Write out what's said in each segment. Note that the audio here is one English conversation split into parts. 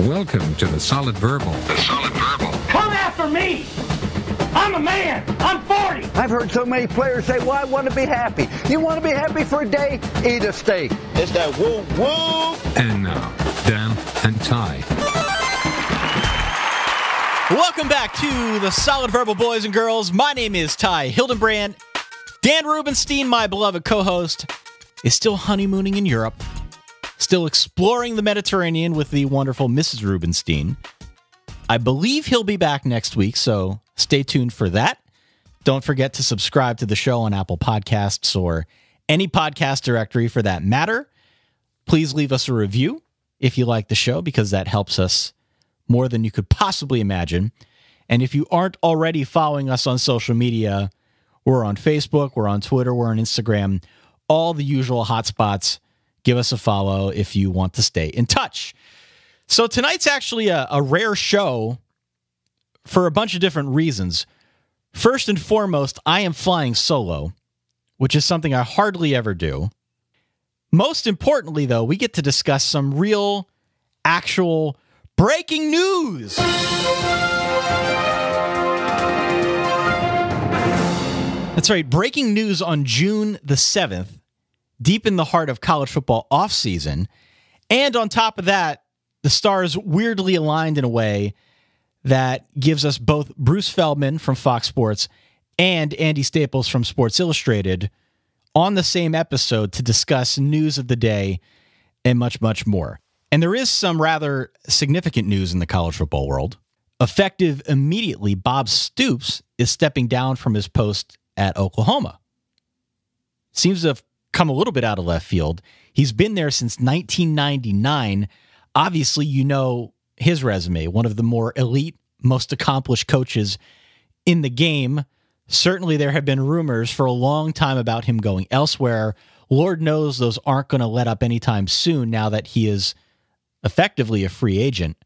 Welcome to the Solid Verbal. The Solid Verbal. Come after me! I'm a man! I'm 40! I've heard so many players say, well, I want to be happy. You want to be happy for a day? Eat a steak. It's that woo-woo! And now, Dan and Ty. Welcome back to the Solid Verbal, boys and girls. My name is Ty Hildenbrand. Dan Rubenstein, my beloved co-host, is still honeymooning in Europe, still exploring the Mediterranean with the wonderful Mrs. Rubenstein. I believe he'll be back next week, so stay tuned for that. Don't forget to subscribe to the show on Apple Podcasts or any podcast directory for that matter. Please leave us a review if you like the show, because that helps us more than you could possibly imagine. And if you aren't already following us on social media, we're on Facebook, we're on Twitter, we're on Instagram, all the usual hotspots. Give us a follow if you want to stay in touch. So tonight's actually a rare show for a bunch of different reasons. First and foremost, I am flying solo, which is something I hardly ever do. Most importantly, though, we get to discuss some real, actual breaking news. That's right, breaking news on June the 7th, deep in the heart of college football offseason. And on top of that, the stars weirdly aligned in a way that gives us both Bruce Feldman from Fox Sports and Andy Staples from Sports Illustrated on the same episode to discuss news of the day and much, much more. And there is some rather significant news in the college football world. Effective immediately, Bob Stoops is stepping down from his post at Oklahoma. Seems to have come a little bit out of left field. He's been there since 1999. Obviously, you know his resume, one of the more elite, most accomplished coaches in the game. Certainly, there have been rumors for a long time about him going elsewhere. Lord knows those aren't going to let up anytime soon now that he is effectively a free agent.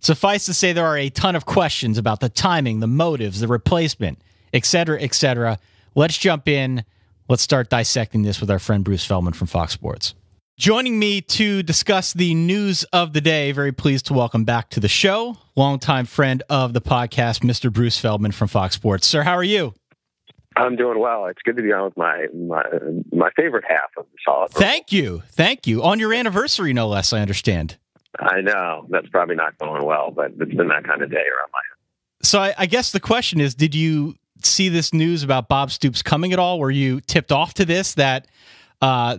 Suffice to say, there are a ton of questions about the timing, the motives, the replacement, et cetera, et cetera. Let's jump in. Let's start dissecting this with our friend Bruce Feldman from Fox Sports. Joining me to discuss the news of the day, very pleased to welcome back to the show, longtime friend of the podcast, Mr. Bruce Feldman from Fox Sports. Sir, how are you? I'm doing well. It's good to be on with my favorite half of the Solid Verbal. Thank you. On your anniversary, no less, I understand. I know. That's probably not going well, but it's been that kind of day around my house. So I guess the question is, did you see this news about Bob Stoops coming at all? Were you tipped off to this, that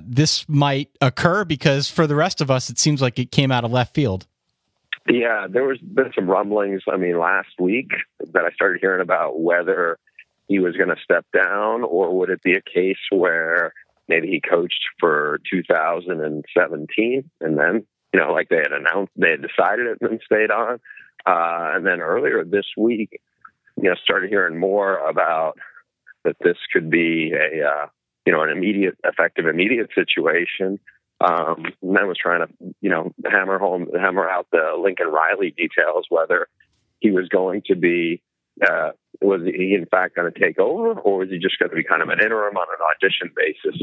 this might occur? Because for the rest of us, it seems like it came out of left field. Yeah, there was been some rumblings, last week that I started hearing about whether he was going to step down, or would it be a case where maybe he coached for 2017 and then, like they had announced, they had decided it and then stayed on. And then earlier this week, started hearing more about that this could be an immediate situation. And then was trying to, hammer out the Lincoln Riley details, whether he was going to be, was he in fact going to take over, or was he just going to be kind of an interim on an audition basis?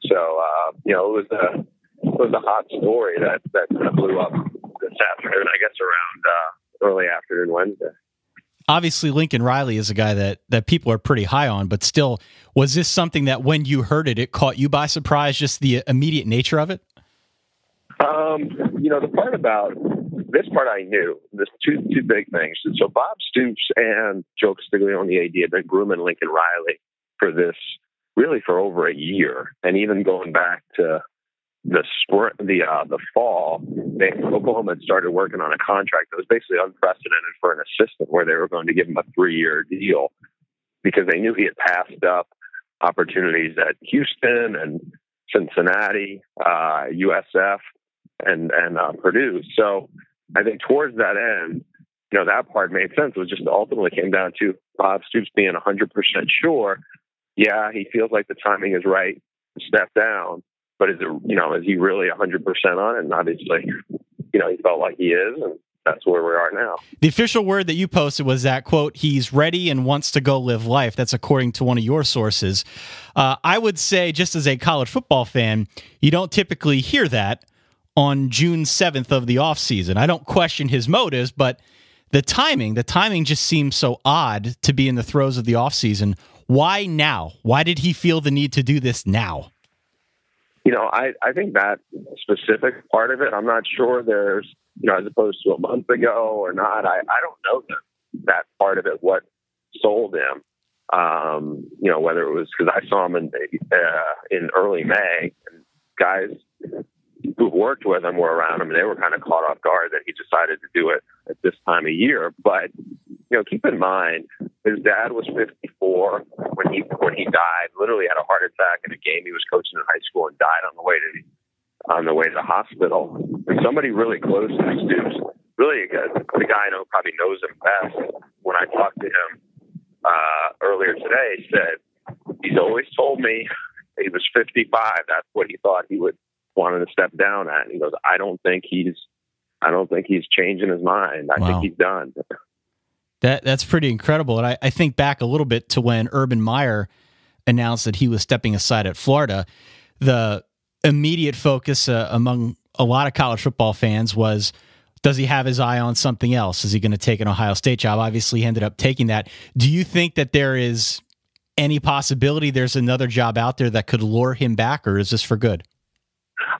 So, it was a hot story that kind of blew up this afternoon, I guess around early afternoon Wednesday. Obviously, Lincoln Riley is a guy that people are pretty high on, but still, was this something that when you heard it, it caught you by surprise, just the immediate nature of it? The part about this part I knew. There's two big things. And so Bob Stoops and Joe Castiglione, the AD, had been grooming Lincoln Riley for this really for over a year. And even going back to the fall, Oklahoma had started working on a contract that was basically unprecedented for an assistant, where they were going to give him a 3-year deal because they knew he had passed up opportunities at Houston and Cincinnati, USF, and Purdue. So I think towards that end, that part made sense. It was just ultimately came down to Bob Stoops being 100% sure. Yeah, he feels like the timing is right to step down, but is he really 100% on it? And obviously, he felt like he is, and that's where we are now. The official word that you posted was that, quote, he's ready and wants to go live life. That's according to one of your sources. I would say, just as a college football fan, you don't typically hear that on June 7th of the offseason. I don't question his motives, but the timing just seems so odd to be in the throes of the offseason. Why now? Why did he feel the need to do this now? I think that specific part of it, I'm not sure there's, as opposed to a month ago or not, I don't know that part of it, what sold him. Whether it was because I saw him in early May, and guys who worked with him were around him, and they were kind of caught off guard that he decided to do it at this time of year. But keep in mind, his dad was 54 when he died. Literally had a heart attack in a game he was coaching in high school and died on the way to the hospital. And somebody really close to Stoops, really the guy I know probably knows him best. When I talked to him earlier today, said he's always told me he was 55. That's what he thought he would wanted to step down at. And he goes, I don't think he's changing his mind. I think he's done. That's pretty incredible. And I think back a little bit to when Urban Meyer announced that he was stepping aside at Florida. The immediate focus among a lot of college football fans was, does he have his eye on something else? Is he going to take an Ohio State job? Obviously, he ended up taking that. Do you think that there is any possibility there's another job out there that could lure him back, or is this for good?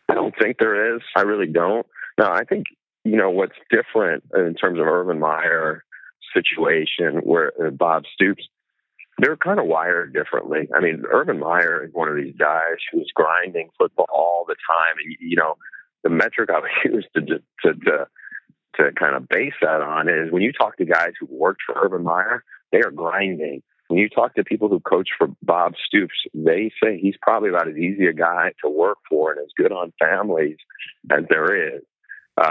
I don't think there is. I really don't. No, I think, what's different in terms of Urban Meyer situation where Bob Stoops, they're kind of wired differently. I mean, Urban Meyer is one of these guys who's grinding football all the time. And, the metric I would use to kind of base that on is when you talk to guys who worked for Urban Meyer, they are grinding. When you talk to people who coach for Bob Stoops, they say he's probably about as easy a guy to work for and as good on families as there is.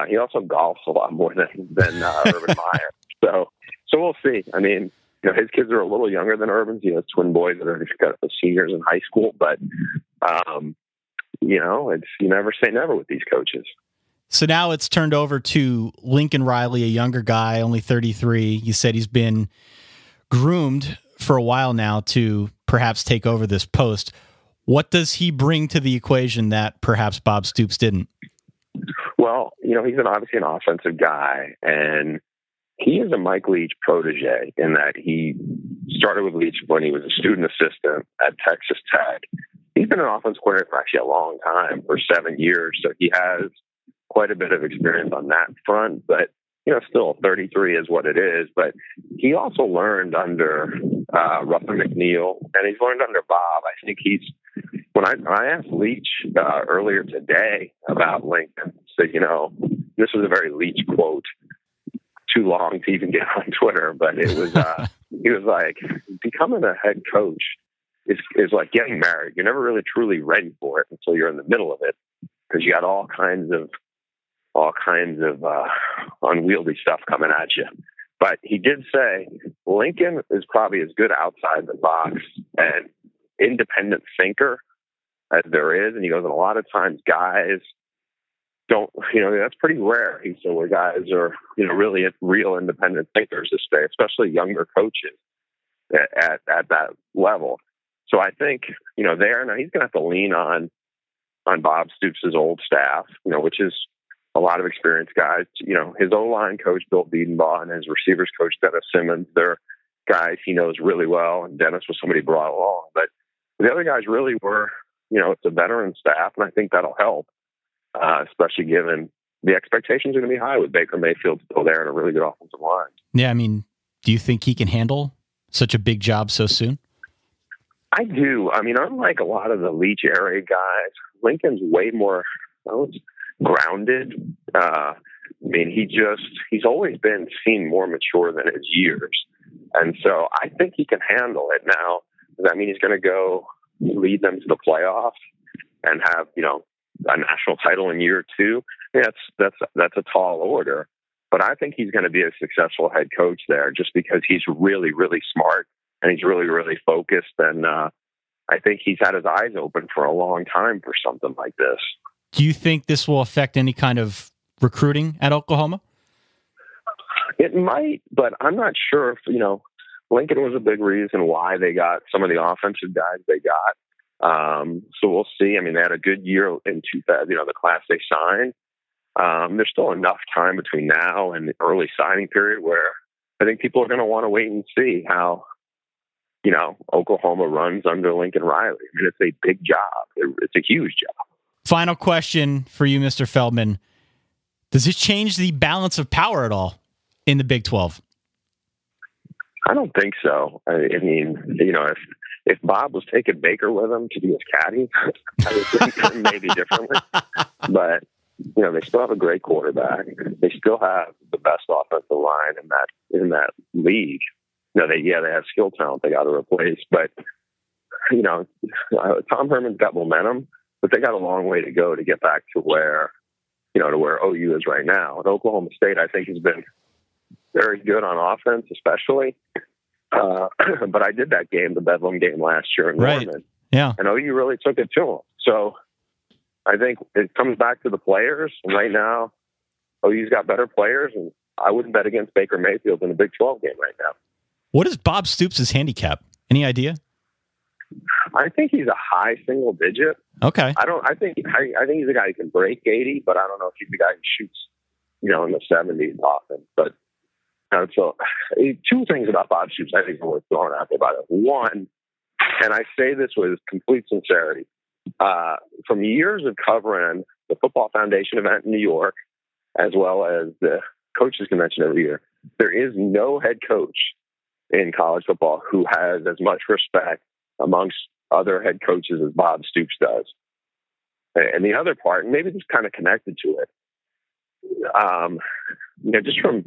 He also golfs a lot more than Urban Meyer. So we'll see. I mean, his kids are a little younger than Urban's. He has twin boys that are seniors in high school. But, it's you never say never with these coaches. So now it's turned over to Lincoln Riley, a younger guy, only 33. You said he's been groomed for a while now to perhaps take over this post. What does he bring to the equation that perhaps Bob Stoops didn't? Well, he's obviously an offensive guy, and he is a Mike Leach protege in that he started with Leach when he was a student assistant at Texas Tech. He's been an offense coordinator for actually a long time, for 7 years, so he has quite a bit of experience on that front, but still 33 is what it is. But he also learned under Ruffin McNeil, and he's learned under Bob. I think when I asked Leach earlier today about Lincoln, said, this was a very Leach quote, too long to even get on Twitter, but it was, he was like, becoming a head coach is like getting married. You're never really truly ready for it until you're in the middle of it, because you got all kinds of unwieldy stuff coming at you. But he did say Lincoln is probably as good outside the box and independent thinker as there is. And he goes, and a lot of times guys don't, that's pretty rare. He said where guys are, really real independent thinkers this day, especially younger coaches at that level. So I think, there, now he's going to have to lean on Bob Stoops' old staff, which is a lot of experienced guys. His O-line coach, Bill Biedenbaugh, and his receivers coach, Dennis Simmons, they're guys he knows really well. And Dennis was somebody brought along. But the other guys really were, it's a veteran staff, and I think that'll help, especially given the expectations are going to be high with Baker Mayfield still there and a really good offensive line. Yeah, I mean, do you think he can handle such a big job so soon? I do. I mean, unlike a lot of the Leach area guys, Lincoln's way more grounded. He's always been seen more mature than his years. And so I think he can handle it. Now, does that mean he's going to go lead them to the playoffs and have, a national title in year 2? Yeah, that's a tall order. But I think he's going to be a successful head coach there just because he's really, really smart and he's really, really focused. And I think he's had his eyes open for a long time for something like this. Do you think this will affect any kind of recruiting at Oklahoma? It might, but I'm not sure if, Lincoln was a big reason why they got some of the offensive guys they got. So we'll see. I mean, they had a good year in 2000, the class they signed. There's still enough time between now and the early signing period where I think people are going to want to wait and see how, Oklahoma runs under Lincoln Riley. I mean, it's a big job. It's a huge job. Final question for you, Mr. Feldman. Does this change the balance of power at all in the Big 12? I don't think so. I mean, if Bob was taking Baker with him to be his caddy, I would think maybe differently. But, they still have a great quarterback. They still have the best offensive line in that league. They have skill talent they got to replace. But, Tom Herman's got momentum, but they got a long way to go to get back to where OU is right now. And Oklahoma State, I think, has been very good on offense, especially. But I did that game, the Bedlam game last year in Norman. Yeah. And OU really took it to them. So I think it comes back to the players. And right now, OU's got better players. And I wouldn't bet against Baker Mayfield in a Big 12 game right now. What is Bob Stoops' handicap? Any idea? I think he's a high single digit. Okay. I think he's a guy who can break 80, but I don't know if he's the guy who shoots, in the 70s often. But so two things about Bob Stoops I think are worth throwing out there about it. One, and I say this with complete sincerity, from years of covering the Football Foundation event in New York, as well as the coaches convention every year, there is no head coach in college football who has as much respect amongst other head coaches as Bob Stoops does. And the other part, and maybe this is kind of connected to it, just from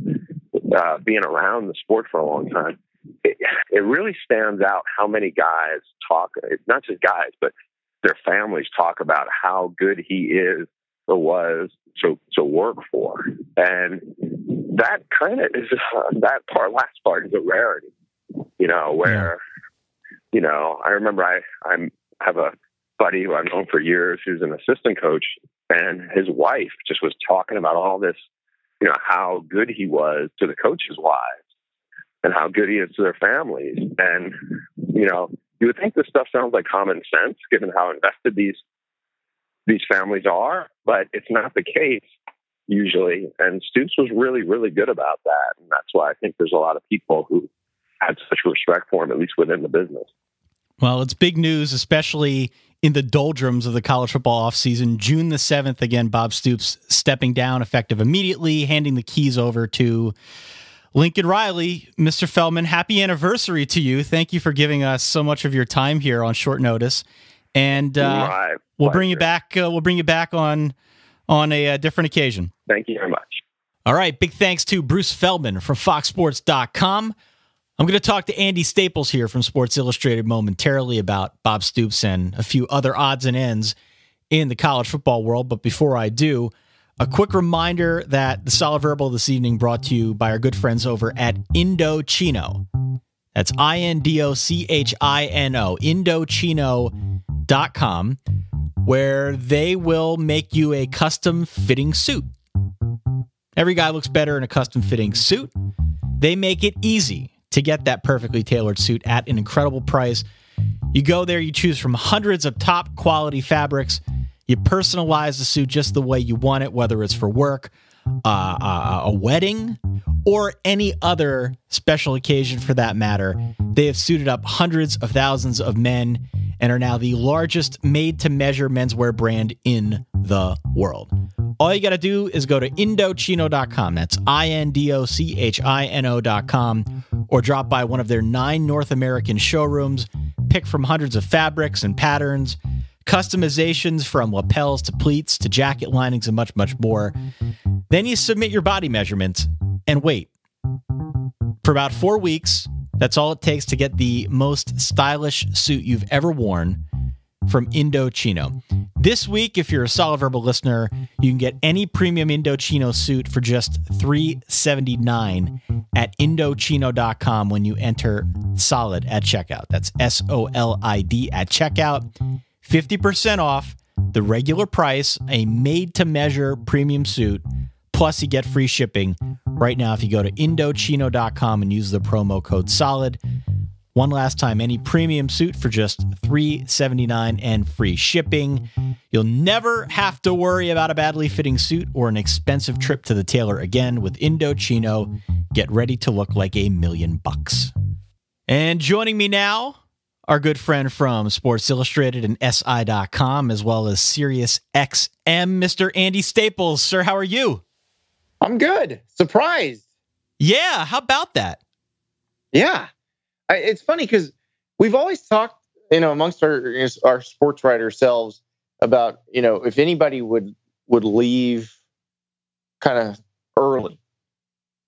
being around the sport for a long time, it really stands out how many guys talk, not just guys, but their families talk about how good he is or was to work for. And that kind of is, last part is a rarity, where, I remember I have a buddy who I've known for years who's an assistant coach, and his wife just was talking about all this, how good he was to the coaches' wives and how good he is to their families. And, you would think this stuff sounds like common sense given how invested these families are, but it's not the case usually. And Stoops was really, really good about that. And that's why I think there's a lot of people who had such respect for him, at least within the business. Well, it's big news, especially in the doldrums of the college football offseason. June the 7th, again, Bob Stoops stepping down, effective immediately, handing the keys over to Lincoln Riley. Mr. Feldman, happy anniversary to you. Thank you for giving us so much of your time here on short notice. And we'll bring you back. We'll bring you back on a different occasion. Thank you very much. All right. Big thanks to Bruce Feldman from FoxSports.com. I'm going to talk to Andy Staples here from Sports Illustrated momentarily about Bob Stoops and a few other odds and ends in the college football world. But before I do, a quick reminder that the Solid Verbal this evening brought to you by our good friends over at Indochino. That's INDOCHINO, Indochino.com, where they will make you a custom fitting suit. Every guy looks better in a custom fitting suit. They make it easy to get that perfectly tailored suit at an incredible price. You go there, you choose from hundreds of top quality fabrics. You personalize the suit just the way you want it, whether it's for work, a wedding, or any other special occasion for that matter. They have suited up hundreds of thousands of men and are now the largest made-to-measure menswear brand in the world. All you got to do is go to Indochino.com. That's INDOCHINO.com, or drop by one of their 9 North American showrooms. Pick from hundreds of fabrics and patterns, customizations from lapels to pleats to jacket linings and much, much more. Then you submit your body measurements and wait. For about 4 weeks, that's all it takes to get the most stylish suit you've ever worn from Indochino. This week, if you're a Solid Verbal listener, you can get any premium Indochino suit for just $379 at Indochino.com when you enter SOLID at checkout. That's SOLID at checkout. 50% off the regular price, a made-to-measure premium suit, plus you get free shipping right now if you go to Indochino.com and use the promo code SOLID. One last time, any premium suit for just $379 and free shipping. You'll never have to worry about a badly fitting suit or an expensive trip to the tailor again with Indochino. Get ready to look like $1,000,000. And joining me now, our good friend from Sports Illustrated and SI.com, as well as SiriusXM, Mr. Andy Staples. Sir, how are you? I'm good. Surprised. Yeah, how about that? Yeah. It's funny because we've always talked, amongst our sports writer selves about, if anybody would leave kind of early,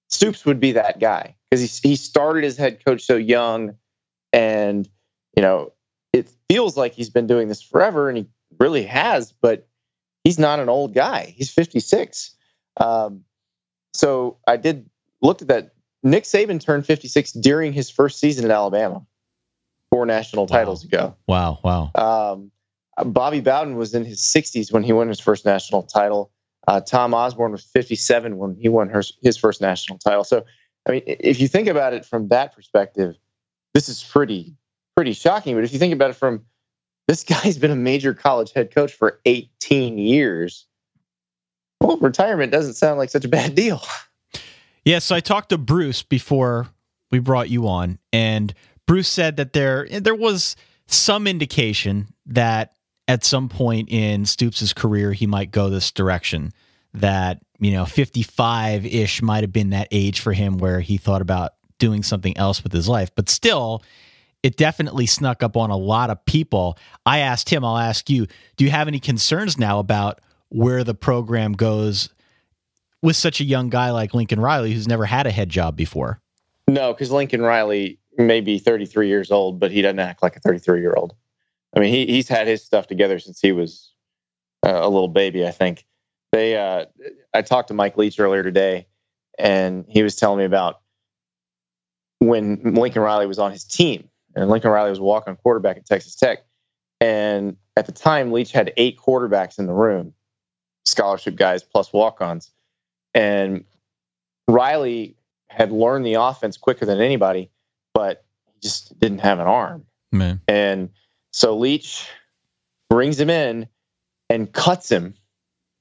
Stoops would be that guy because he started as head coach so young, and it feels like he's been doing this forever, and he really has, but he's not an old guy. He's 56. So I looked at that. Nick Saban turned 56 during his first season at Alabama, 4 national titles ago. Wow. Bobby Bowden was in his 60s when he won his first national title. Tom Osborne was 57 when he won his first national title. So, I mean, if you think about it from that perspective, this is pretty shocking. But if you think about it from this guy's been a major college head coach for 18 years, well, retirement doesn't sound like such a bad deal. Yeah, so I talked to Bruce before we brought you on, and Bruce said that there was some indication that at some point in Stoops' career he might go this direction, that 55-ish might have been that age for him where he thought about doing something else with his life. But still, it definitely snuck up on a lot of people. I asked him, I'll ask you, do you have any concerns now about where the program goes with such a young guy like Lincoln Riley, who's never had a head job before? No, because Lincoln Riley may be 33 years old, but he doesn't act like a 33-year-old. I mean, he's had his stuff together since he was a little baby, I think. I talked to Mike Leach earlier today, and he was telling me about when Lincoln Riley was on his team, and Lincoln Riley was a walk-on quarterback at Texas Tech. And at the time, Leach had 8 quarterbacks in the room, scholarship guys plus walk-ons. And Riley had learned the offense quicker than anybody, but he just didn't have an arm. Man. And so Leach brings him in and cuts him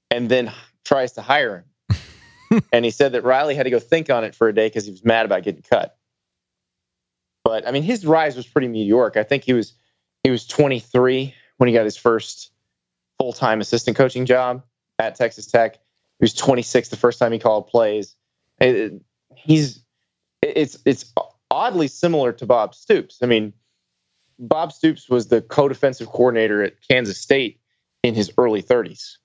and then tries to hire him. And he said that Riley had to go think on it for a day because he was mad about getting cut. But, I mean, his rise was pretty meteoric. I think he was 23 when he got his first full-time assistant coaching job at Texas Tech. He was 26 the first time he called plays. It's oddly similar to Bob Stoops. I mean, Bob Stoops was the co-defensive coordinator at Kansas State in his early 30s.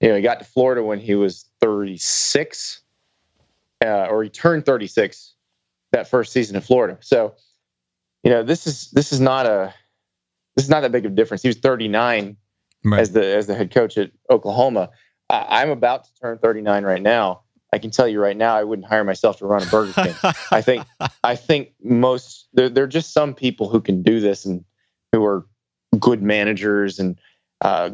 He got to Florida when he was 36, or he turned 36 that first season in Florida. So, this is not that big of a difference. He was 39 as the head coach at Oklahoma. I'm about to turn 39 right now. I can tell you right now, I wouldn't hire myself to run a Burger King. I think there are just some people who can do this and who are good managers and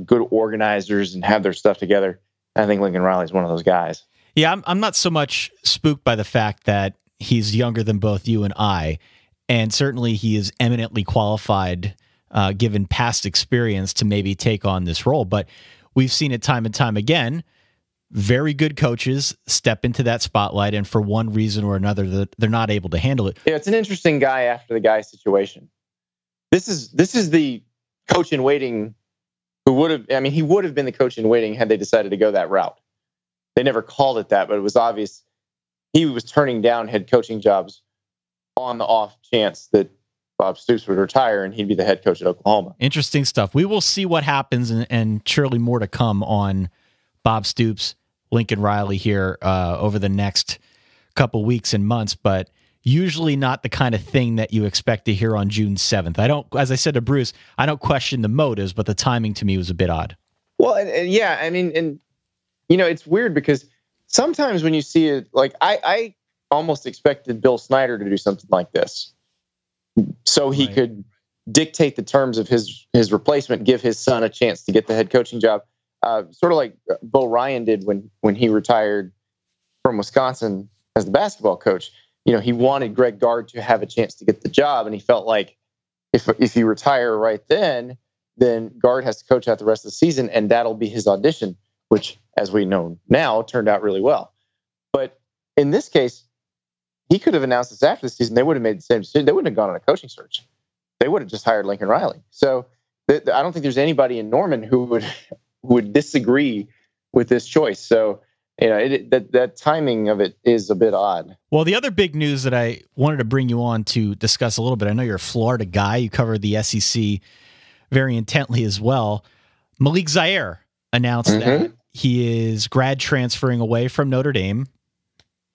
good organizers and have their stuff together. I think Lincoln Riley is one of those guys. Yeah, I'm not so much spooked by the fact that he's younger than both you and I, and certainly he is eminently qualified, given past experience, to maybe take on this role. But we've seen it time and time again. Very good coaches step into that spotlight, and for one reason or another, they're not able to handle it. Yeah, it's an interesting guy after the guy situation. This is the coach in waiting who would have. I mean, he would have been the coach in waiting had they decided to go that route. They never called it that, but it was obvious he was turning down head coaching jobs on the off chance that Bob Stoops would retire and he'd be the head coach at Oklahoma. Interesting stuff. We will see what happens, and surely more to come on Bob Stoops, Lincoln Riley here over the next couple weeks and months, but usually not the kind of thing that you expect to hear on June 7th. As I said to Bruce, I don't question the motives, but the timing to me was a bit odd. Well, and yeah, I mean, it's weird because sometimes when you see it, like I almost expected Bill Snyder to do something like this, so he could dictate the terms of his replacement, give his son a chance to get the head coaching job, sort of like Bo Ryan did when he retired from Wisconsin as the basketball coach. he wanted Greg Gard to have a chance to get the job, and he felt like if you retire right then Gard has to coach out the rest of the season, and that'll be his audition, which, as we know now, turned out really well. But in this case, he could have announced this after the season. They would have made the same decision. They wouldn't have gone on a coaching search. They would have just hired Lincoln Riley. So I don't think there's anybody in Norman who would disagree with this choice. So that timing of it is a bit odd. Well, the other big news that I wanted to bring you on to discuss a little bit, I know you're a Florida guy. You covered the SEC very intently as well. Malik Zaire announced that he is grad transferring away from Notre Dame,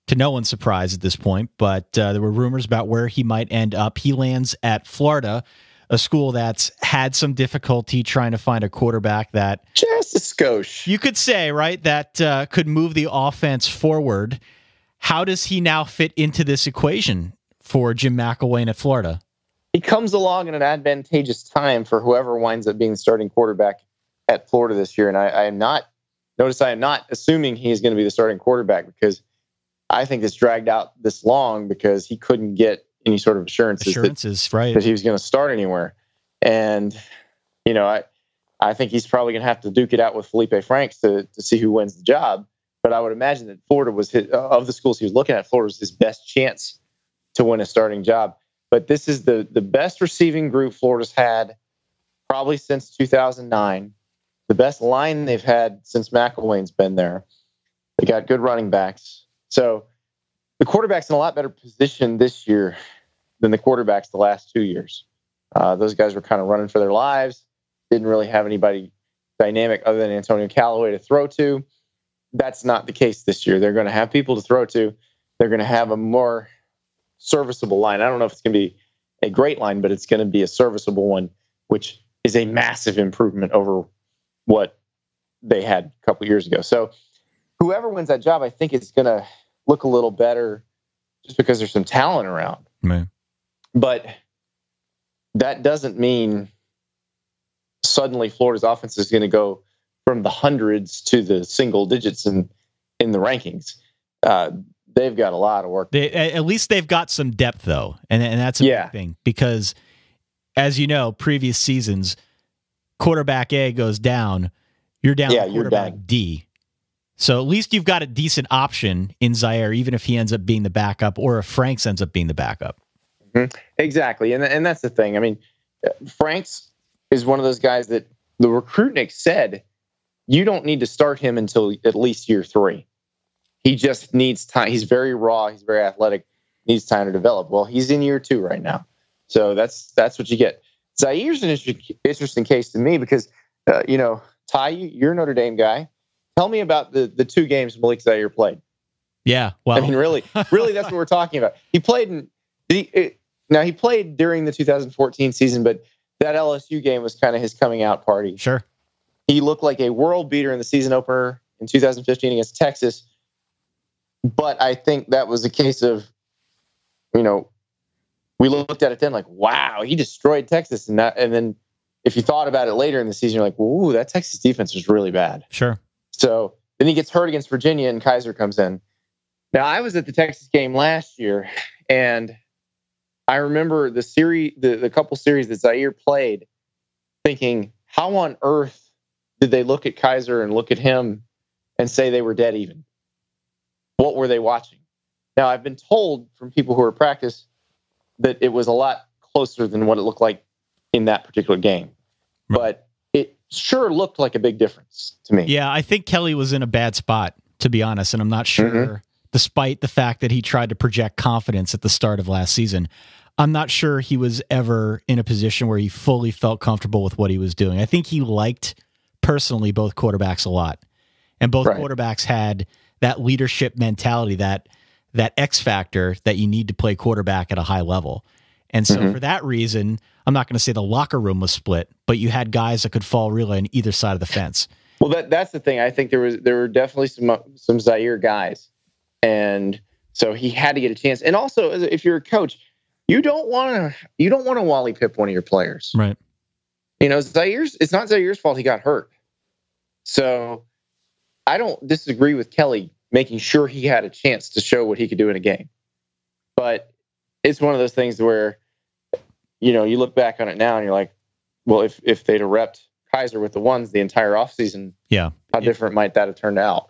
to no one's surprise at this point, but there were rumors about where he might end up. He lands at Florida, a school that's had some difficulty trying to find a quarterback that... Just a skosh. You could say, right, that could move the offense forward. How does he now fit into this equation for Jim McElwain at Florida? He comes along in an advantageous time for whoever winds up being the starting quarterback at Florida this year. And I am not assuming he is going to be the starting quarterback, because I think it's dragged out this long because he couldn't get any sort of assurances right, that he was going to start anywhere. And, I think he's probably going to have to duke it out with Felipe Franks to see who wins the job. But I would imagine that Florida was of the schools he was looking at, Florida was his best chance to win a starting job. But this is the best receiving group Florida's had probably since 2009. The best line they've had since McElwain's been there. They got good running backs. So the quarterback's in a lot better position this year than the quarterbacks the last 2 years. Those guys were kind of running for their lives. Didn't really have anybody dynamic other than Antonio Callaway to throw to. That's not the case this year. They're going to have people to throw to. They're going to have a more serviceable line. I don't know if it's going to be a great line, but it's going to be a serviceable one, which is a massive improvement over what they had a couple years ago. So whoever wins that job, I think it's going to look a little better just because there's some talent around. Man. But that doesn't mean suddenly Florida's offense is going to go from the hundreds to the single digits in the rankings. They've got a lot of work. At least they've got some depth, though, and that's a big thing, because, as you know, previous seasons, quarterback A goes down, you're down to quarterback D. So at least you've got a decent option in Zaire, even if he ends up being the backup or if Franks ends up being the backup. Mm-hmm. Exactly, and that's the thing. I mean, Franks is one of those guys that the recruitnik said you don't need to start him until at least year 3. He just needs time. He's very raw. He's very athletic. Needs time to develop. Well, he's in year 2 right now, so that's what you get. Zaire's an interesting case to me because, Ty, you're a Notre Dame guy. Tell me about the 2 games Malik Zaire played. Yeah, well, I mean, really, that's what we're talking about. He played he played during the 2014 season, but that LSU game was kind of his coming out party. Sure. He looked like a world beater in the season opener in 2015 against Texas. But I think that was a case of, we looked at it then like, wow, he destroyed Texas. And then if you thought about it later in the season, you're like, ooh, that Texas defense was really bad. Sure. So then he gets hurt against Virginia and Kaiser comes in. Now, I was at the Texas game last year, and I remember the couple series that Zaire played, thinking, how on earth did they look at Kaiser and look at him and say they were dead even? What were they watching? Now, I've been told from people who are practice that it was a lot closer than what it looked like in that particular game. But it sure looked like a big difference to me. Yeah, I think Kelly was in a bad spot, to be honest, and I'm not sure, despite the fact that he tried to project confidence at the start of last season, I'm not sure he was ever in a position where he fully felt comfortable with what he was doing. I think he liked, personally, both quarterbacks a lot. And both quarterbacks had that leadership mentality, that X factor that you need to play quarterback at a high level. And so for that reason, I'm not going to say the locker room was split, but you had guys that could fall really on either side of the fence. Well, that's the thing. I think there were definitely some Zaire guys. And so he had to get a chance. And also, if you're a coach, you don't want to Wally Pip one of your players. Right. It's not Zaire's fault he got hurt. So I don't disagree with Kelly making sure he had a chance to show what he could do in a game. But it's one of those things where, you look back on it now and you're like, well, if they'd have repped Kaiser with the ones the entire offseason, how different might that have turned out?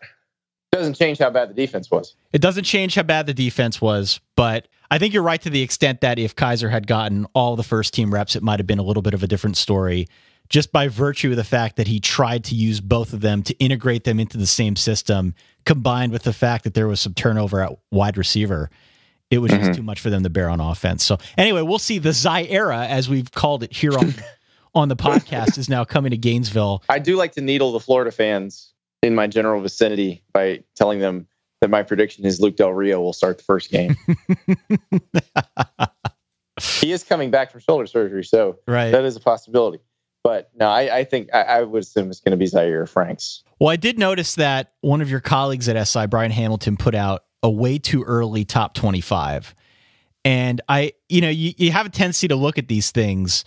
It doesn't change how bad the defense was. It doesn't change how bad the defense was, but I think you're right to the extent that if Kaiser had gotten all the first team reps, it might have been a little bit of a different story, just by virtue of the fact that he tried to use both of them to integrate them into the same system, combined with the fact that there was some turnover at wide receiver. It was just too much for them to bear on offense. So anyway, we'll see. The Zaire, as we've called it here on the podcast, is now coming to Gainesville. I do like to needle the Florida fans in my general vicinity by telling them that my prediction is Luke Del Rio will start the first game. He is coming back from shoulder surgery, so that is a possibility. But no, I think I would assume it's going to be Zaire Franks. Well, I did notice that one of your colleagues at SI, Brian Hamilton, put out a way too early top 25. And you have a tendency to look at these things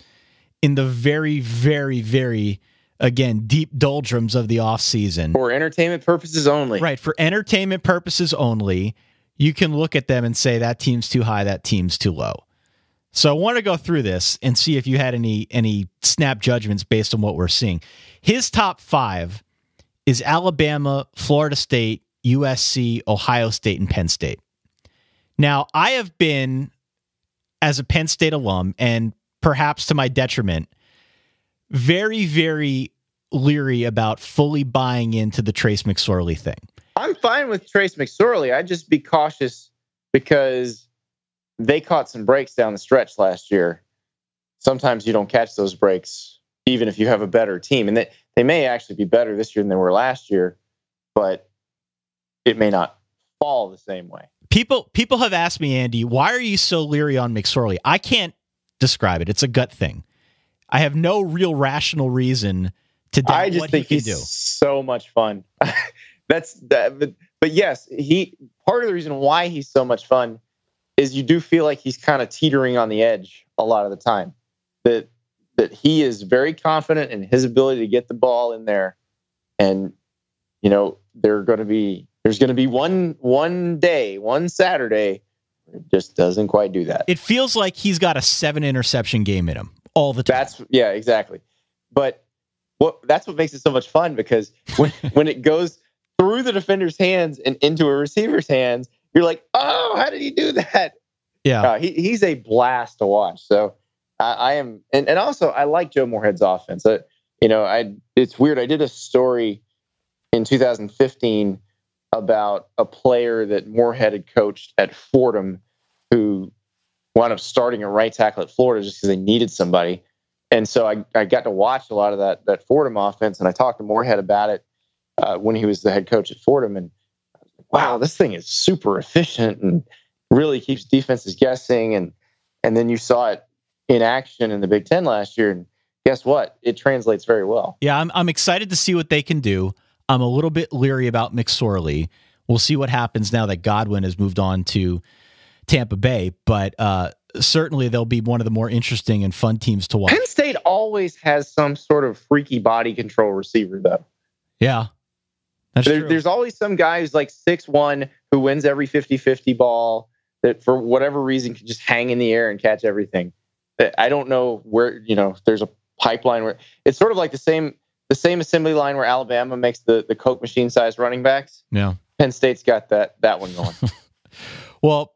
in the very, very, very, again, deep doldrums of the off season. For entertainment purposes only. Right. For entertainment purposes only, you can look at them and say that team's too high, that team's too low. So I want to go through this and see if you had any snap judgments based on what we're seeing. His top 5 is Alabama, Florida State, USC, Ohio State, and Penn State. Now, I have been, as a Penn State alum, and perhaps to my detriment, very, very leery about fully buying into the Trace McSorley thing. I'm fine with Trace McSorley. I'd just be cautious because they caught some breaks down the stretch last year. Sometimes you don't catch those breaks, even if you have a better team. And they may actually be better this year than they were last year, but it may not fall the same way. People have asked me, Andy, why are you so leery on McSorley? I can't describe it. It's a gut thing. I have no real rational reason to doubt I just what think he he's can do. So much fun. But yes, part of the reason why he's so much fun is you do feel like he's kind of teetering on the edge a lot of the time. That he is very confident in his ability to get the ball in there, and there's going to be one day, one Saturday, it just doesn't quite do that. It feels like he's got a 7 interception game in him all the time. Exactly. But that's what makes it so much fun, because when it goes through the defender's hands and into a receiver's hands, you're like, oh, how did he do that? Yeah, he's a blast to watch. So I am, and also I like Joe Moorhead's offense. It's weird. I did a story in 2015 about a player that Moorhead had coached at Fordham who wound up starting at right tackle at Florida just because they needed somebody. And so I got to watch a lot of that Fordham offense, and I talked to Moorhead about it when he was the head coach at Fordham. And I was like, wow, this thing is super efficient and really keeps defenses guessing. And then you saw it in action in the Big Ten last year, and guess what? It translates very well. Yeah, I'm excited to see what they can do. I'm a little bit leery about McSorley. We'll see what happens now that Godwin has moved on to Tampa Bay, but certainly they'll be one of the more interesting and fun teams to watch. Penn State always has some sort of freaky body control receiver, though. Yeah, that's true. There's always some guy who's like 6'1", who wins every 50-50 ball, that for whatever reason can just hang in the air and catch everything. I don't know where, there's a pipeline where it's sort of like the same assembly line where Alabama makes the Coke machine sized running backs. Yeah. Penn State's got that one going. Well,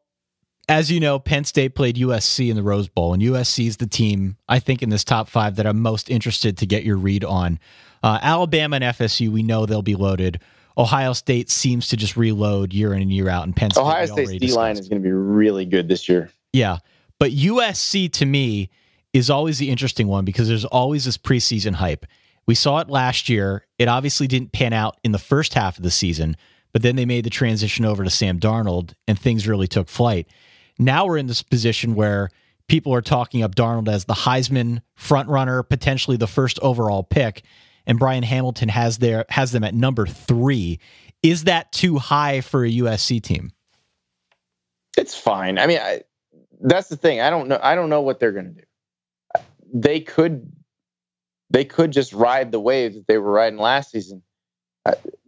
as you know, Penn State played USC in the Rose Bowl, and USC is the team, I think, in this top 5 that I'm most interested to get your read on. Alabama and FSU, we know they'll be loaded. Ohio State seems to just reload year in and year out, and Penn State. Ohio State's D-line is going to be really good this year. Yeah, but USC to me is always the interesting one because there's always this preseason hype. We saw it last year. It obviously didn't pan out in the first half of the season, but then they made the transition over to Sam Darnold, and things really took flight. Now we're in this position where people are talking up Darnold as the Heisman frontrunner, potentially the first overall pick, and Brian Hamilton has them at number 3. Is that too high for a USC team? It's fine. I mean, that's the thing. I don't know what they're going to do. They could just ride the wave that they were riding last season.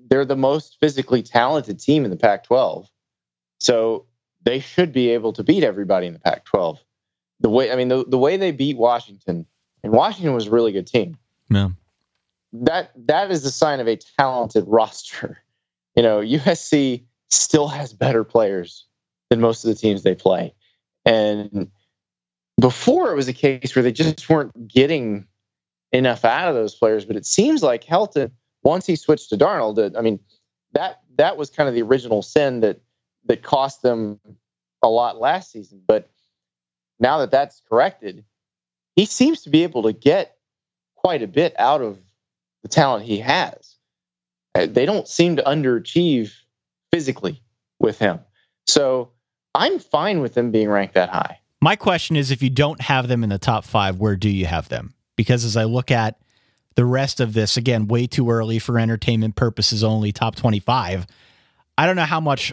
They're the most physically talented team in the Pac-12. So they should be able to beat everybody in the Pac-12. The way they beat Washington, and Washington was a really good team. Yeah. That is a sign of a talented roster. USC still has better players than most of the teams they play. And before it was a case where they just weren't getting enough out of those players, but it seems like Helton, once he switched to Darnold, that was kind of the original sin that cost them a lot last season. But now that that's corrected, he seems to be able to get quite a bit out of the talent he has. They don't seem to underachieve physically with him. So I'm fine with them being ranked that high. My question is, if you don't have them in the top 5, where do you have them? Because as I look at the rest of this, again, way too early for entertainment purposes only, top 25. I don't know how much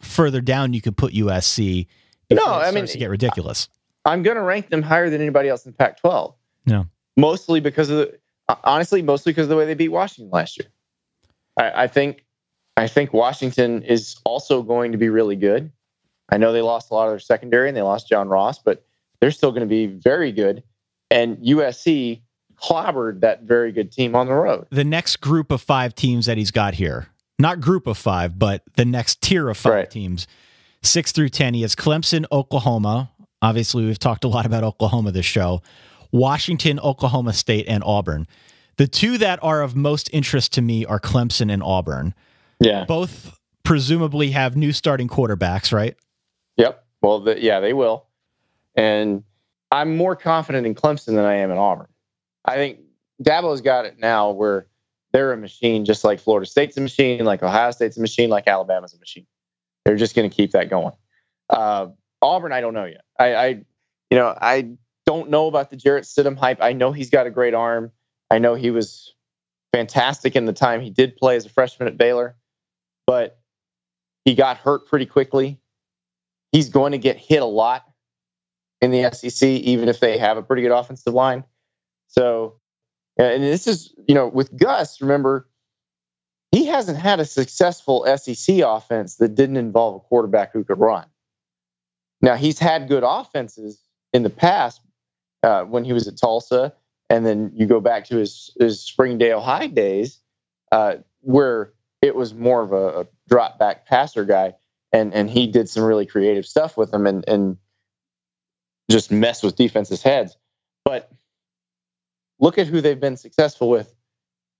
further down you could put USC. No, it starts to get ridiculous. I'm going to rank them higher than anybody else in Pac-12. No, mostly because of the way they beat Washington last year. I think Washington is also going to be really good. I know they lost a lot of their secondary and they lost John Ross, but they're still going to be very good. And USC clobbered that very good team on the road. The next group of 5 teams that he's got here, not group of 5, but the next tier of 5 teams, 6 through 10, he has Clemson, Oklahoma. Obviously, we've talked a lot about Oklahoma this show. Washington, Oklahoma State, and Auburn. The 2 that are of most interest to me are Clemson and Auburn. Yeah. Both presumably have new starting quarterbacks, right? Yep. Well, they will. And I'm more confident in Clemson than I am in Auburn. I think Dabo's got it now where they're a machine, just like Florida State's a machine, like Ohio State's a machine, like Alabama's a machine. They're just going to keep that going. Auburn, I don't know yet. I don't know about the Jarrett Stidham hype. I know he's got a great arm. I know he was fantastic in the time he did play as a freshman at Baylor, but he got hurt pretty quickly. He's going to get hit a lot in the SEC, even if they have a pretty good offensive line. So, and this is, with Gus, remember, he hasn't had a successful SEC offense that didn't involve a quarterback who could run. Now, he's had good offenses in the past when he was at Tulsa, and then you go back to his Springdale High days where it was more of a drop-back passer guy, and he did some really creative stuff with them and just mess with defenses' heads. But look at who they've been successful with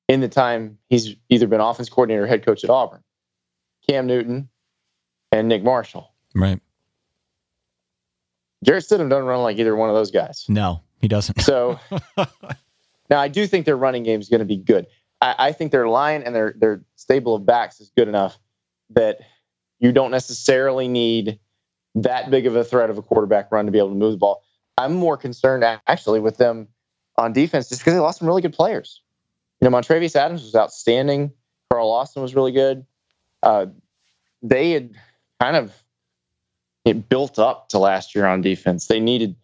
in the time he's either been offense coordinator or head coach at Auburn. Cam Newton and Nick Marshall. Right. Jarrett Stidham doesn't run like either one of those guys. No, he doesn't. So now I do think their running game is going to be good. I think their line and their stable of backs is good enough that you don't necessarily need that big of a threat of a quarterback run to be able to move the ball. I'm more concerned actually with them on defense just because they lost some really good players. Montravius Adams was outstanding. Carl Lawson was really good. They had kind of built up to last year on defense. They needed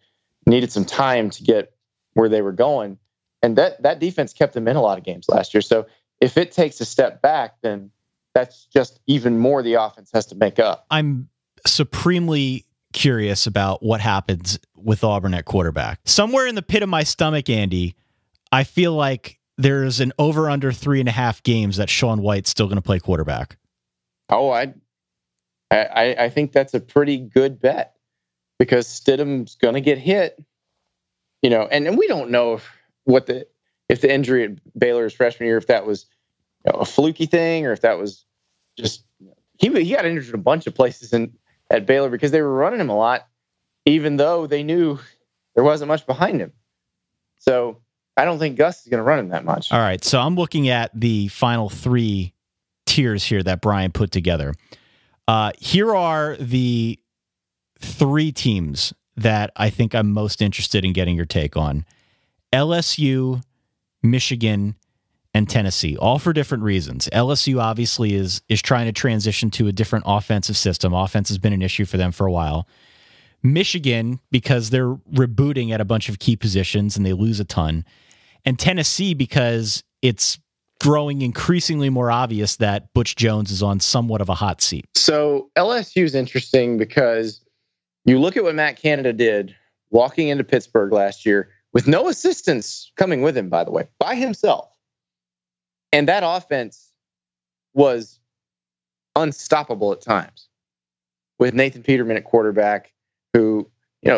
some time to get where they were going. And that defense kept them in a lot of games last year. So if it takes a step back, then that's just even more the offense has to make up. I'm supremely curious about what happens with Auburn at quarterback. Somewhere in the pit of my stomach, Andy, I feel like there's an over-under 3.5 games that Sean White's still going to play quarterback. Oh, I think that's a pretty good bet because Stidham's going to get hit, and we don't know if the injury at Baylor's freshman year, if that was a fluky thing or if that was just he got injured in a bunch of places at Baylor because they were running him a lot, even though they knew there wasn't much behind him. So I don't think Gus is going to run him that much. All right, so I'm looking at the final 3 tiers here that Brian put together. Here are the 3 teams that I think I'm most interested in getting your take on. LSU, Michigan, and Tennessee, all for different reasons. LSU obviously is trying to transition to a different offensive system. Offense has been an issue for them for a while. Michigan, because they're rebooting at a bunch of key positions and they lose a ton. And Tennessee, because it's growing increasingly more obvious that Butch Jones is on somewhat of a hot seat. So LSU is interesting because you look at what Matt Canada did walking into Pittsburgh last year with no assistants coming with him, by the way, by himself. And that offense was unstoppable at times with Nathan Peterman at quarterback, who,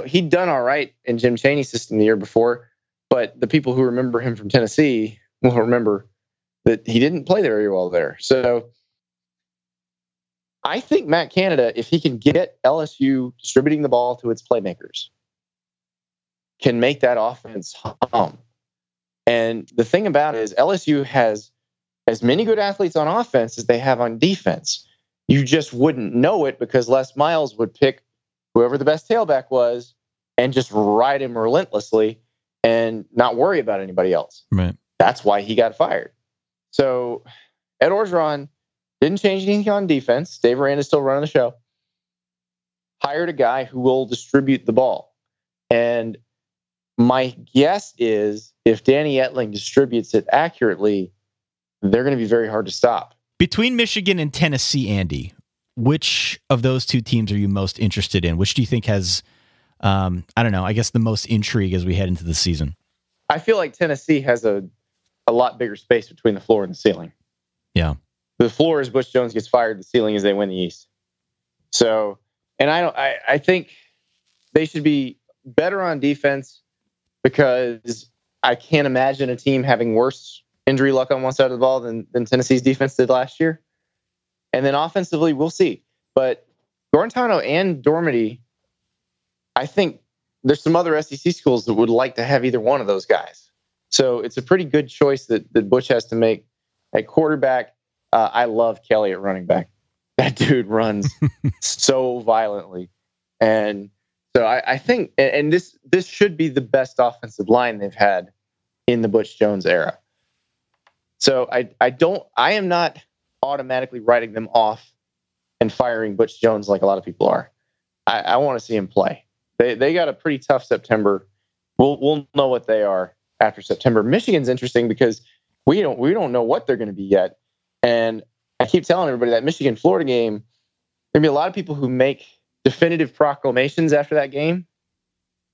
he'd done all right in Jim Chaney's system the year before, but the people who remember him from Tennessee will remember that he didn't play very well there. So I think Matt Canada, if he can get LSU distributing the ball to its playmakers, can make that offense hum. And the thing about it is LSU has as many good athletes on offense as they have on defense. You just wouldn't know it because Les Miles would pick whoever the best tailback was and just ride him relentlessly and not worry about anybody else. Right. That's why he got fired. So Ed Orgeron didn't change anything on defense. Dave Aranda's still running the show. Hired a guy who will distribute the ball. And my guess is if Danny Etling distributes it accurately, they're going to be very hard to stop. Between Michigan and Tennessee, Andy, which of those two teams are you most interested in? Which do you think has, the most intrigue as we head into the season? I feel like Tennessee has a lot bigger space between the floor and the ceiling. Yeah. The floor is Butch Jones gets fired. The ceiling is they win the East. So, and I think they should be better on defense because I can't imagine a team having worse injury luck on one side of the ball than Tennessee's defense did last year. And then offensively, we'll see. But Gorentano and Dormady, I think there's some other SEC schools that would like to have either one of those guys. So it's a pretty good choice that Butch has to make at quarterback. I love Kelly at running back. That dude runs so violently. And so I think, and this should be the best offensive line they've had in the Butch Jones era. So I am not automatically writing them off and firing Butch Jones like a lot of people are. I want to see him play. They got a pretty tough September. We'll know what they are after September. Michigan's interesting because we don't know what they're going to be yet. And I keep telling everybody that Michigan-Florida game, there'll be a lot of people who make definitive proclamations after that game.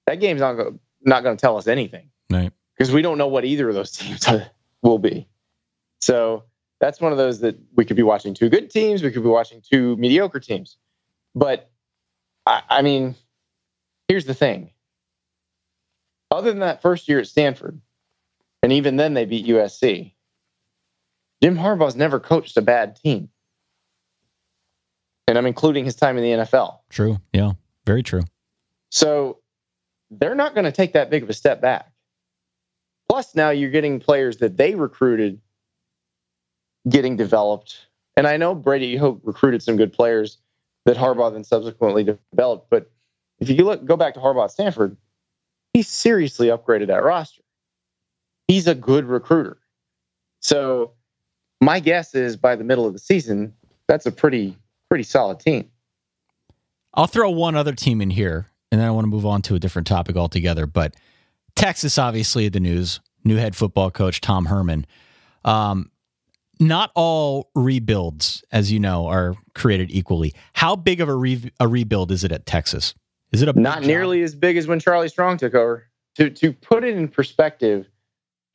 That game's not going to tell us anything. Right. Because we don't know what either of those teams will be. So that's one of those that we could be watching two good teams. We could be watching two mediocre teams. But, I mean, here's the thing. Other than that first year at Stanford, and even then they beat USC, Jim Harbaugh's never coached a bad team. And I'm including his time in the NFL. True. Yeah, very true. So they're not going to take that big of a step back. Plus, now you're getting players that they recruited getting developed. And I know Brady Hoke recruited some good players that Harbaugh then subsequently developed. But if you go back to Harbaugh at Stanford, he seriously upgraded that roster. He's a good recruiter. So my guess is by the middle of the season, that's a pretty solid team. I'll throw one other team in here, and then I want to move on to a different topic altogether. But Texas, obviously, the news. New head football coach, Tom Herman. Not all rebuilds, as you know, are created equally. How big of a rebuild is it at Texas? Is it not nearly as big as when Charlie Strong took over? To put it in perspective,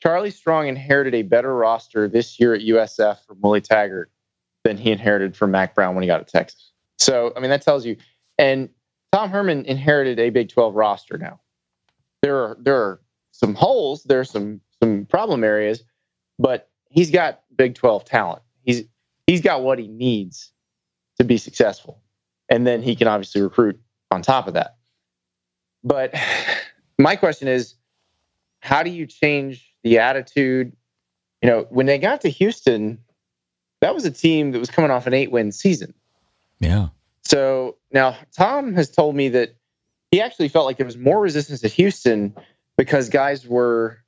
Charlie Strong inherited a better roster this year at USF from Willie Taggart than he inherited from Mac Brown when he got to Texas. So, I mean, that tells you. And Tom Herman inherited a Big 12 roster now. There are some holes, there are some problem areas, but he's got Big 12 talent. He's got what he needs to be successful. And then he can obviously recruit on top of that. But my question is, how do you change the attitude? You know, when they got to Houston, that was a team that was coming off an 8-win season. Yeah. So now Tom has told me that he actually felt like there was more resistance at Houston because guys were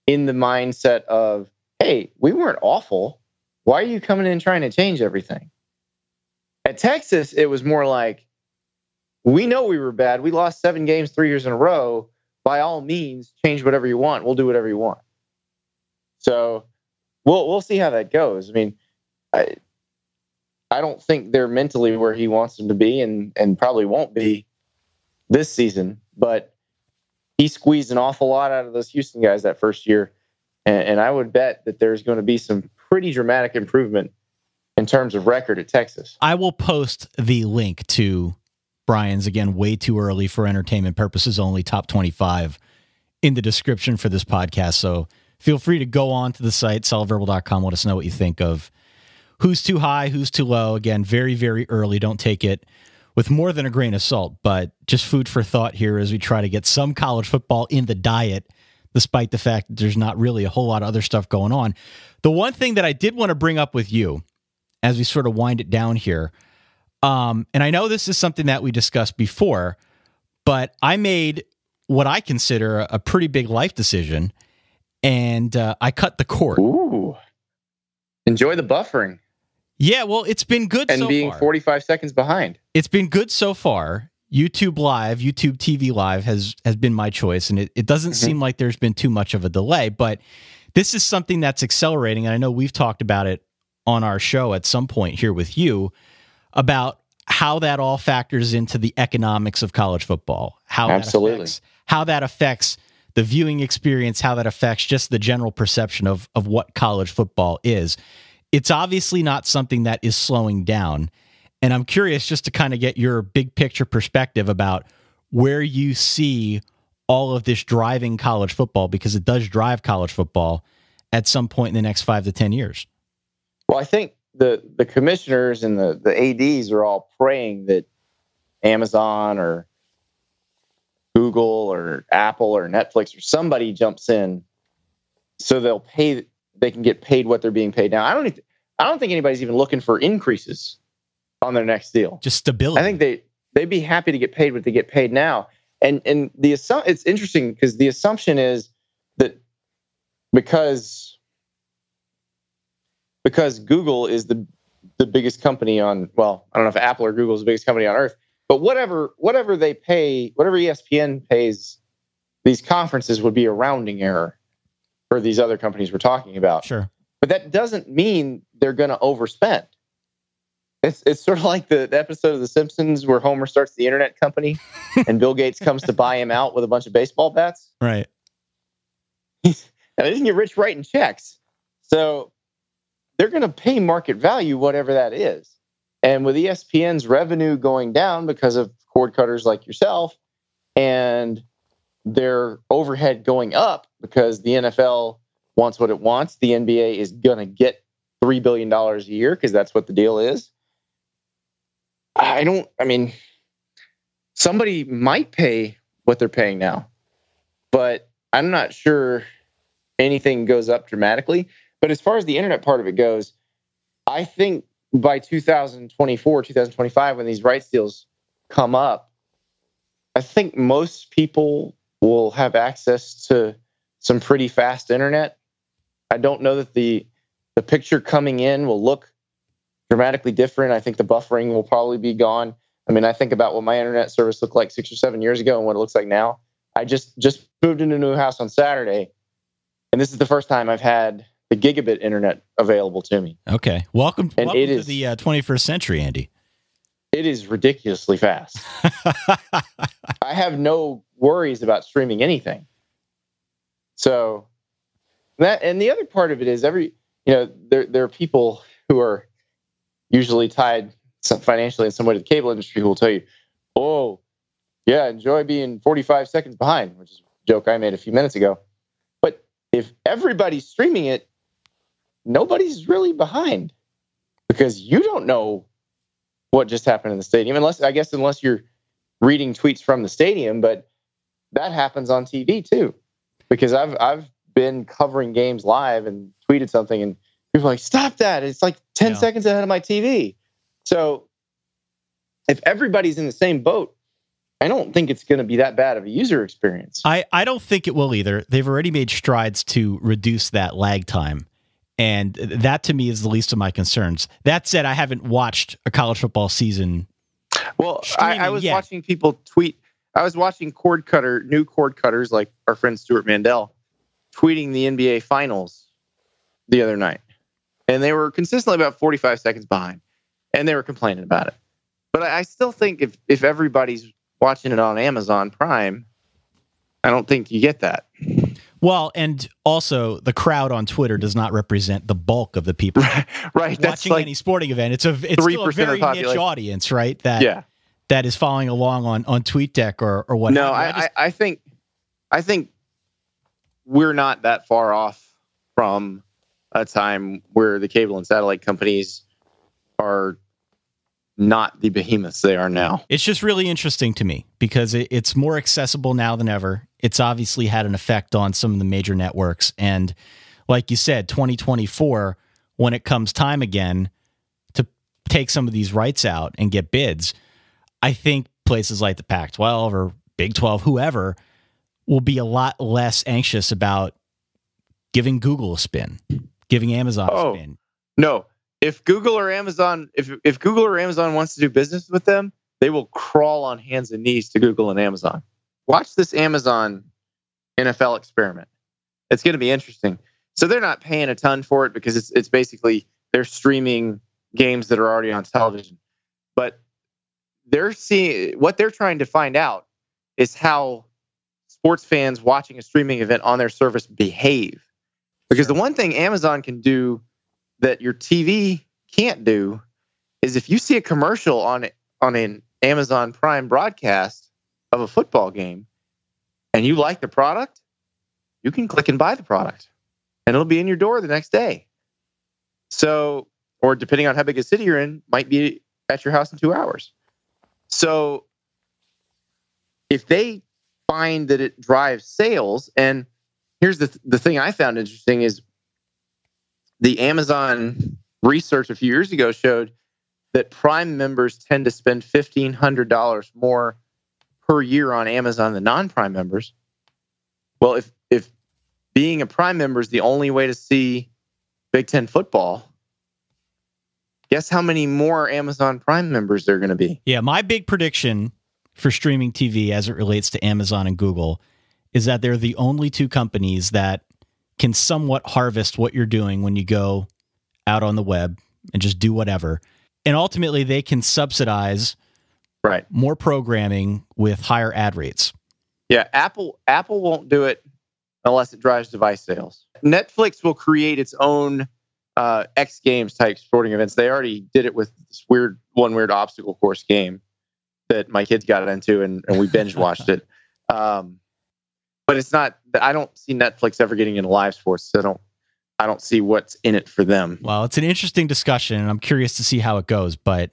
in the mindset of, hey, we weren't awful. Why are you coming in trying to change everything? At Texas, it was more like, we know we were bad. We lost 7 games 3 years in a row. By all means, change whatever you want. We'll do whatever you want. So we'll see how that goes. I mean, I don't think they're mentally where he wants them to be, and probably won't be this season. But he squeezed an awful lot out of those Houston guys that first year, and I would bet that there's going to be some pretty dramatic improvement in terms of record at Texas. I will post the link to Brian's, again, way too early for entertainment purposes only, top 25 in the description for this podcast. So feel free to go on to the site, solidverbal.com. Let us know what you think of who's too high, who's too low. Again, very, very early. Don't take it with more than a grain of salt, but just food for thought here as we try to get some college football in the diet, despite the fact that there's not really a whole lot of other stuff going on. The one thing that I did want to bring up with you as we sort of wind it down here, and I know this is something that we discussed before, but I made what I consider a pretty big life decision, and I cut the cord. Ooh. Enjoy the buffering. Yeah, well, it's been good so far. And being 45 seconds behind. It's been good so far. YouTube Live, YouTube TV Live has been my choice, and it doesn't seem like there's been too much of a delay, but this is something that's accelerating, and I know we've talked about it on our show at some point here with you about how that all factors into the economics of college football, how that affects the viewing experience, how that affects just the general perception of what college football is. It's obviously not something that is slowing down. And I'm curious just to kind of get your big picture perspective about where you see all of this driving college football, because it does drive college football at some point in the next 5 to 10 years. Well, I think the commissioners and the ADs are all praying that Amazon or Google or Apple or Netflix or somebody jumps in so they can get paid what they're being paid now. I don't think anybody's even looking for increases on their next deal. Just stability. I think they'd be happy to get paid what they get paid now. And it's interesting because the assumption is that because Google is the biggest company on, well, I don't know if Apple or Google is the biggest company on earth, but whatever they pay, whatever ESPN pays these conferences would be a rounding error for these other companies we're talking about. Sure. But that doesn't mean they're going to overspend. It's sort of like the episode of The Simpsons where Homer starts the internet company and Bill Gates comes to buy him out with a bunch of baseball bats. Right. And they didn't get rich writing checks. So they're going to pay market value, whatever that is. And with ESPN's revenue going down because of cord cutters like yourself and their overhead going up because the NFL wants what it wants, the NBA is going to get $3 billion a year because that's what the deal is. Somebody might pay what they're paying now, but I'm not sure anything goes up dramatically. But as far as the internet part of it goes, I think by 2024, 2025, when these rights deals come up, I think most people will have access to some pretty fast internet. I don't know that the picture coming in will look dramatically different. I think the buffering will probably be gone. I mean, I think about what my internet service looked like 6 or 7 years ago and what it looks like now. I just moved into a new house on Saturday, and this is the first time I've had the gigabit internet available to me. Okay. Welcome to the 21st century, Andy. It is ridiculously fast. I have no worries about streaming anything. So that, and the other part of it is there are people who are usually tied financially in some way to the cable industry who will tell you, oh, yeah, enjoy being 45 seconds behind, which is a joke I made a few minutes ago. But if everybody's streaming it, nobody's really behind because you don't know what just happened in the stadium, unless you're reading tweets from the stadium, but that happens on TV too. Because I've been covering games live and tweeted something and people are like, stop that. It's like 10 seconds ahead of my TV. So if everybody's in the same boat, I don't think it's going to be that bad of a user experience. I don't think it will either. They've already made strides to reduce that lag time. And that to me is the least of my concerns. That said, I haven't watched a college football season. Well, I was watching people tweet. I was watching new cord cutters like our friend Stuart Mandel tweeting the NBA finals the other night, and they were consistently about 45 seconds behind, and they were complaining about it. But I still think if everybody's watching it on Amazon Prime, I don't think you get that. Well, and also the crowd on Twitter does not represent the bulk of the people right. watching any sporting event. It's still a very niche audience, right? That is following along on TweetDeck or what. No, I think we're not that far off from a time where the cable and satellite companies are not the behemoths they are now. It's just really interesting to me because it's more accessible now than ever. It's obviously had an effect on some of the major networks. And like you said, 2024, when it comes time again to take some of these rights out and get bids, I think places like the Pac-12 or Big 12, whoever, will be a lot less anxious about giving Google a spin, giving Amazon a spin. No. If Google or Amazon, if Google or Amazon wants to do business with them, they will crawl on hands and knees to Google and Amazon. Watch this Amazon NFL experiment. It's going to be interesting. So they're not paying a ton for it because it's basically they're streaming games that are already on television. But they're seeing what they're trying to find out is how sports fans watching a streaming event on their service behave. Because the one thing Amazon can do that your TV can't do is if you see a commercial on an Amazon Prime broadcast of a football game and you like the product, you can click and buy the product and it'll be in your door the next day. So, or depending on how big a city you're in, might be at your house in 2 hours. So if they find that it drives sales, and here's the thing I found interesting is the Amazon research a few years ago showed that Prime members tend to spend $1,500 more per year on Amazon than non-Prime members. Well, if being a Prime member is the only way to see Big Ten football, guess how many more Amazon Prime members there are going to be? Yeah, my big prediction for streaming TV as it relates to Amazon and Google is that they're the only two companies that can somewhat harvest what you're doing when you go out on the web and just do whatever. And ultimately, they can subsidize more programming with higher ad rates. Yeah, Apple won't do it unless it drives device sales. Netflix will create its own X Games type sporting events. They already did it with this weird obstacle course game that my kids got into, and we binge watched it. But it's not. I don't see Netflix ever getting into live sports. So I don't see what's in it for them. Well, it's an interesting discussion, and I'm curious to see how it goes. But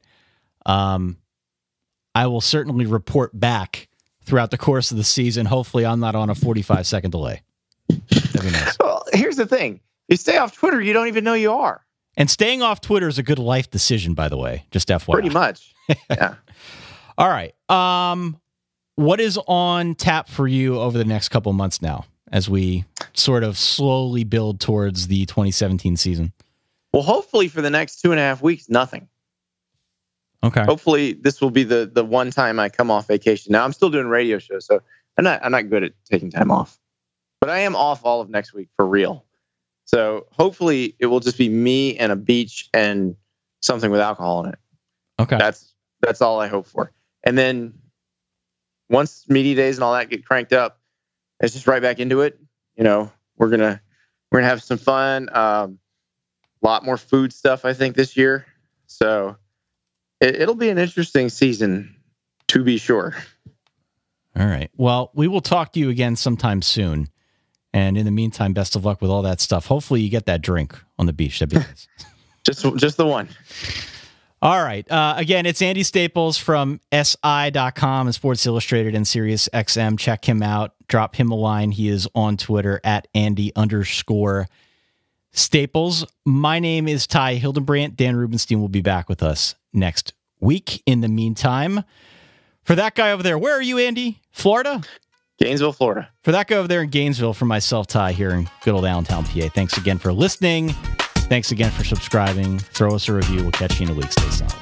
I will certainly report back throughout the course of the season. Hopefully, I'm not on a 45-second delay. That'd be nice. Well, here's the thing: you stay off Twitter, you don't even know you are. And staying off Twitter is a good life decision, by the way. Just FYI. Pretty much. Yeah. All right. What is on tap for you over the next couple months now as we sort of slowly build towards the 2017 season? Well, hopefully for the next 2.5 weeks, nothing. Okay. Hopefully this will be the one time I come off vacation. Now I'm still doing radio shows, so I'm not good at taking time off. But I am off all of next week for real. So hopefully it will just be me and a beach and something with alcohol in it. Okay. That's all I hope for. And then once media days and all that get cranked up, it's just right back into it. You know, we're gonna have some fun. A lot more food stuff, I think, this year. So it'll be an interesting season, to be sure. All right. Well, we will talk to you again sometime soon. And in the meantime, best of luck with all that stuff. Hopefully you get that drink on the beach. That'd be nice. Just the one. All right. Again, it's Andy Staples from SI.com and Sports Illustrated and SiriusXM. Check him out. Drop him a line. He is on Twitter at Andy_Staples. My name is Ty Hildenbrandt. Dan Rubenstein will be back with us next week. In the meantime, for that guy over there, where are you, Andy? Florida? Gainesville, Florida. For that guy over there in Gainesville, for myself, Ty, here in good old Allentown, PA. Thanks again for listening. Thanks again for subscribing. Throw us a review. We'll catch you in a week. Stay solid.